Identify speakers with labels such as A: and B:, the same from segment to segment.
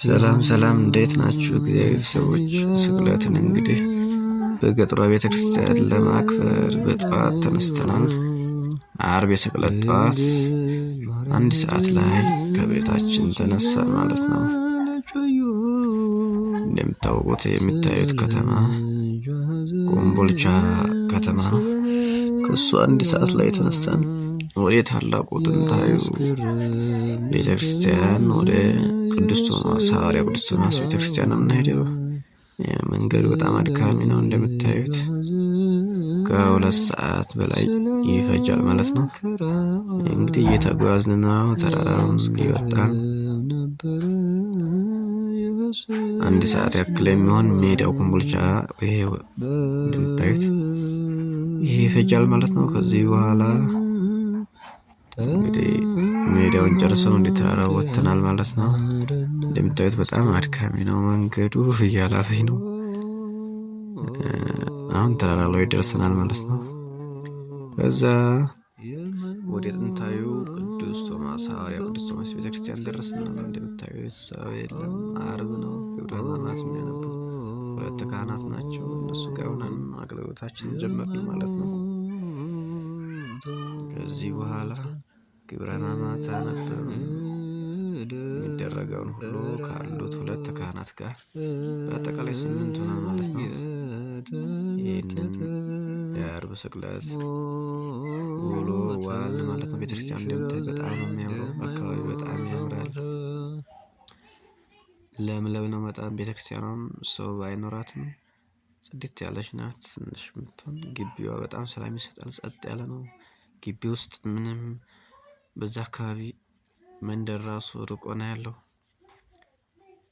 A: ሰላም ሰላም እንዴት ናችሁ? እግዚአብሔር ሰዎች ስቅለትን እንግዲህ በገጠሯ ቤተክርስቲያን ለማክበር በጠዋት ተነስተናል። አርብ የስቅለት ጠዋት 1 ሰዓት ላይ ከቤታችን ተነሳን ማለት ነው። እንደምታውቁት የምታዩት ከተማ ኮምቦልቻ ከተማ ነው። ከሱ 1 ሰዓት ላይ ተነሳን ወደ ታላቁ ጥንታዊ ቤተክርስቲያን ወደ ቅዱስ ቶማስ ሐዋርያው ቅዱስ ቶማስ ቤተክርስቲያን ነው የምንሄደው። መንገዱ በጣም አድካሚ ነው። እንደምታዩት ከ2 ሰዓት በላይ ይፈጃል ማለት ነው። እንግዲህ እየተጓዝን ነው። ተራራውን እየወጣን 1 ሰዓት ያክል የሚሆን ሜዳው ኮምቦልቻ ይሄ እንደምታዩት ይሄ ይፈጃል ማለት ነው። ከዚህ በኋላ እንግዲህ ሜዳውን ጨርሰን ወደ ተራራው ወጥተናል ማለት ነው። እንደምታዩት በጣም አድካሚ ነው መንገዱ፣ እያላፈኝ ነው። አሁን ተራራው ላይ ደርሰናል ማለት ነው። ከዛ ወደ ጥንታዊ ቅዱስ ቶማስ ሐዋርያው ቅዱስ ቶማስ ቤተክርስቲያን ደረስን። እንደምታዩት ሰው የለም፣ አርብ ነው። ግብረ ሕማማት የሚያነቡት 2 ካህናት ናቸው። እነሱ ጋር ሆነን አገልግሎታችንን ጀመርን ማለት ነው። ከዚህ በኋላ ግብረ ሕማማት አነበብን። የሚደረገውን ሁሉ ካሉት 2 ካህናት ጋር በአጠቃላይ 8 ሆነን ማለት ነው። ይህንን የአርብ ስቅለት ውሎ ዋልን ማለት ነው። ቤተክርስቲያን እንደምታዩት በጣም ነው የሚያምረው። አካባቢው በጣም ያምራል። ለምለም ነው በጣም። ቤተክርስቲያኗም ሰው ባይኖራትም ጽድት ያለች ናት። ትንሽ የምትሆን ግቢዋ በጣም ሰላም ይሰጣል። ጸጥ ያለ ነው። ግቢ ውስጥ ምንም በዛ አካባቢ መንደር ራሱ ርቆ ነው ያለው።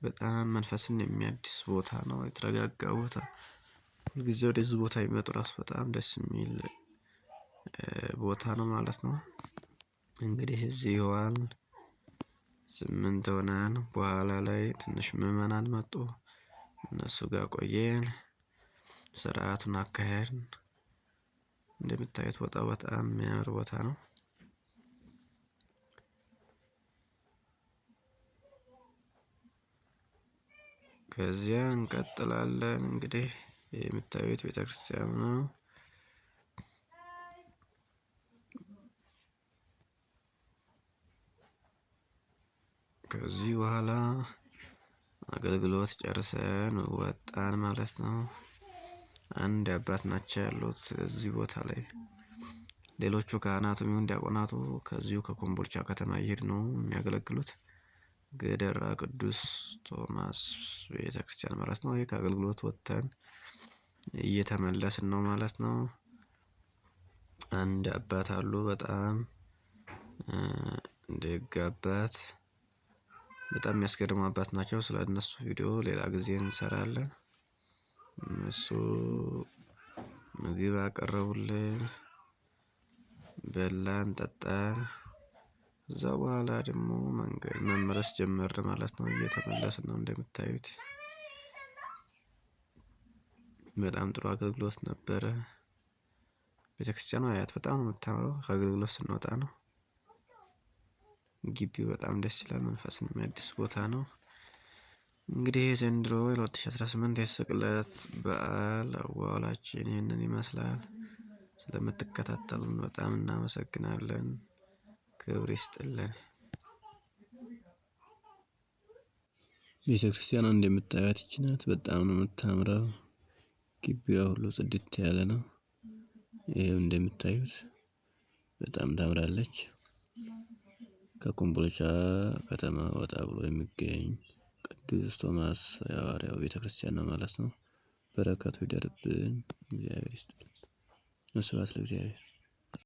A: በጣም መንፈስን የሚያድስ ቦታ ነው። የተረጋጋ ቦታ። ሁልጊዜ ወደዚህ ቦታ የሚመጡ ራሱ በጣም ደስ የሚል ቦታ ነው ማለት ነው። እንግዲህ እዚህ ዋልን 8 ሆነን በኋላ ላይ ትንሽ ምዕመናን መጡ። እነሱ ጋር ቆየን። ስርዓቱን አካሄድን። እንደምታዩት ቦታው በጣም የሚያምር ቦታ ነው። ከዚያ እንቀጥላለን። እንግዲህ የምታዩት ቤተክርስቲያን ነው። ከዚህ በኋላ አገልግሎት ጨርሰን ወጣን ማለት ነው። አንድ አባት ናቸው ያሉት እዚህ ቦታ ላይ። ሌሎቹ ካህናቱም ይሁን ዲያቆናቱ ከዚሁ ከኮምቦልቻ ከተማ እየሄዱ ነው የሚያገለግሉት። ገደራ ቅዱስ ቶማስ ቤተክርስቲያን ማለት ነው። ይሄ ከአገልግሎት ወጥተን እየተመለስን ነው ማለት ነው። አንድ አባት አሉ በጣም ደግ አባት፣ በጣም የሚያስገርሙ አባት ናቸው። ስለ እነሱ ቪዲዮ ሌላ ጊዜ እንሰራለን። እሱ ምግብ አቀረቡልን፣ በላን ጠጣን። ከዛ በኋላ ደግሞ መንገድ መመለስ ጀመርን ማለት ነው። እየተመለስን ነው እንደምታዩት። በጣም ጥሩ አገልግሎት ነበረ። ቤተክርስቲያኗ አያት በጣም ነው የምታምረው። ከአገልግሎት ስንወጣ ነው። ግቢው በጣም ደስ ይላል። መንፈስን የሚያድስ ቦታ ነው። እንግዲህ ዘንድሮ 2018 የስቅለት በዓል አዋዋላችን ይህንን ይመስላል። ስለምትከታተሉን በጣም እናመሰግናለን። ክብር ይስጥልን። ቤተክርስቲያኗ እንደምታዩት ይህች ናት። በጣም ነው የምታምረው። ግቢዋ ሁሉ ጽድት ያለ ነው። ይሄው እንደምታዩት በጣም ታምራለች። ከኮምቦልቻ ከተማ ወጣ ብሎ የሚገኝ ቅዱስ ቶማስ ሐዋርያው ቤተክርስቲያን ነው ማለት ነው። በረከቱ ይደርብን። እግዚአብሔር ይስጥልን። ስብሐት ለእግዚአብሔር።